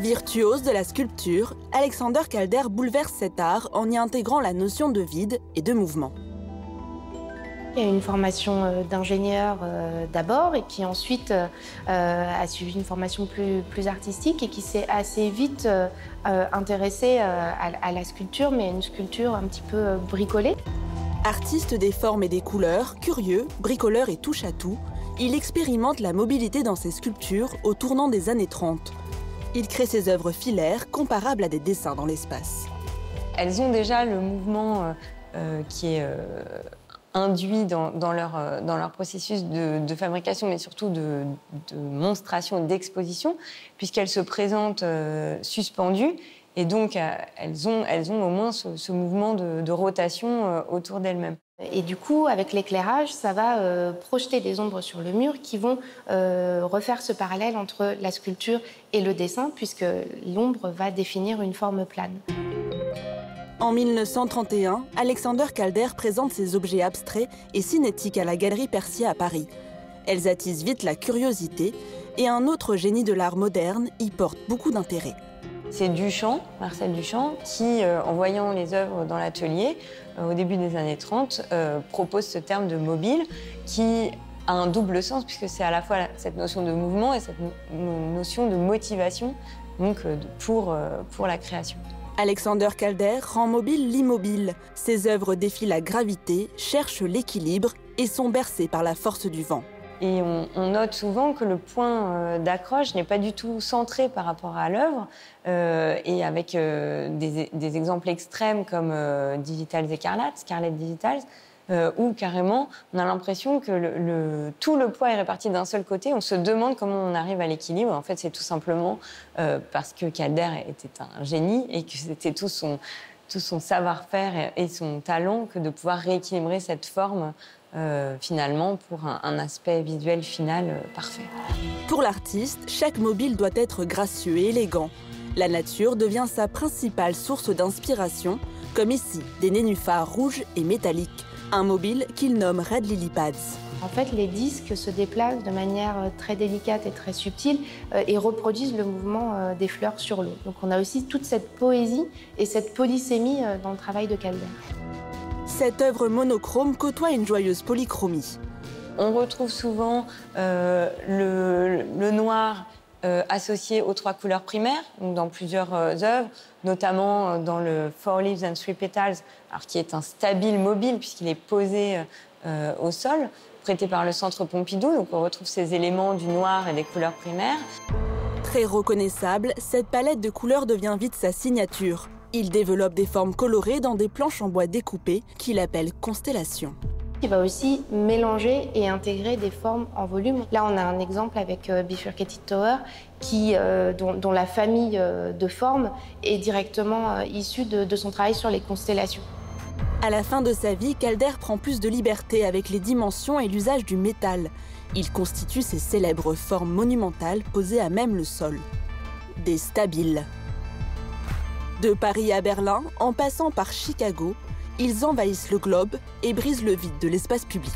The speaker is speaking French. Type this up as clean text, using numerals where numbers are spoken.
Virtuose de la sculpture, Alexander Calder bouleverse cet art en y intégrant la notion de vide et de mouvement. Il y a une formation d'ingénieur d'abord et qui ensuite a suivi une formation plus artistique et qui s'est assez vite intéressé à la sculpture, mais une sculpture un petit peu bricolée. Artiste des formes et des couleurs, curieux, bricoleur et touche-à-tout, il expérimente la mobilité dans ses sculptures au tournant des années 30. Il crée ses œuvres filaires comparables à des dessins dans l'espace. Elles ont déjà le mouvement qui est induit dans leur processus de fabrication, mais surtout de monstration et d'exposition, puisqu'elles se présentent suspendues. Et donc, elles ont au moins ce mouvement de rotation autour d'elles-mêmes. Et du coup, avec l'éclairage, ça va projeter des ombres sur le mur qui vont refaire ce parallèle entre la sculpture et le dessin, puisque l'ombre va définir une forme plane. En 1931, Alexander Calder présente ses objets abstraits et cinétiques à la Galerie Percier à Paris. Elles attisent vite la curiosité et un autre génie de l'art moderne y porte beaucoup d'intérêt. C'est Duchamp, Marcel Duchamp, qui, en voyant les œuvres dans l'atelier, au début des années 30, propose ce terme de mobile qui a un double sens, puisque c'est à la fois cette notion de mouvement et cette notion de motivation donc, pour la création. Alexander Calder rend mobile l'immobile. Ses œuvres défient la gravité, cherchent l'équilibre et sont bercées par la force du vent. Et on note souvent que le point d'accroche n'est pas du tout centré par rapport à l'œuvre, et avec des exemples extrêmes comme Digital Écarlate, Scarlet Digitals, où carrément on a l'impression que tout le poids est réparti d'un seul côté. On se demande comment on arrive à l'équilibre. En fait, c'est tout simplement parce que Calder était un génie et que c'était tout son savoir-faire et son talent que de pouvoir rééquilibrer cette forme finalement pour un aspect visuel final parfait. Pour l'artiste, chaque mobile doit être gracieux et élégant. La nature devient sa principale source d'inspiration, comme ici, des nénuphars rouges et métalliques. Un mobile qu'il nomme Red Lily Pads. En fait, les disques se déplacent de manière très délicate et très subtile et reproduisent le mouvement des fleurs sur l'eau. Donc on a aussi toute cette poésie et cette polysémie dans le travail de Calder. Cette œuvre monochrome côtoie une joyeuse polychromie. On retrouve souvent le noir associé aux trois couleurs primaires, donc dans plusieurs œuvres, notamment dans le Four Leaves and Three Petals, alors qui est un stabile mobile puisqu'il est posé au sol, prêté par le Centre Pompidou. Donc on retrouve ces éléments du noir et des couleurs primaires. Très reconnaissable, cette palette de couleurs devient vite sa signature. Il développe des formes colorées dans des planches en bois découpées qu'il appelle constellations. Il va aussi mélanger et intégrer des formes en volume. Là, on a un exemple avec Bifurcated Tower dont la famille de formes est directement issue de son travail sur les constellations. À la fin de sa vie, Calder prend plus de liberté avec les dimensions et l'usage du métal. Il constitue ces célèbres formes monumentales posées à même le sol. Des stabiles. De Paris à Berlin, en passant par Chicago, ils envahissent le globe et brisent le vide de l'espace public.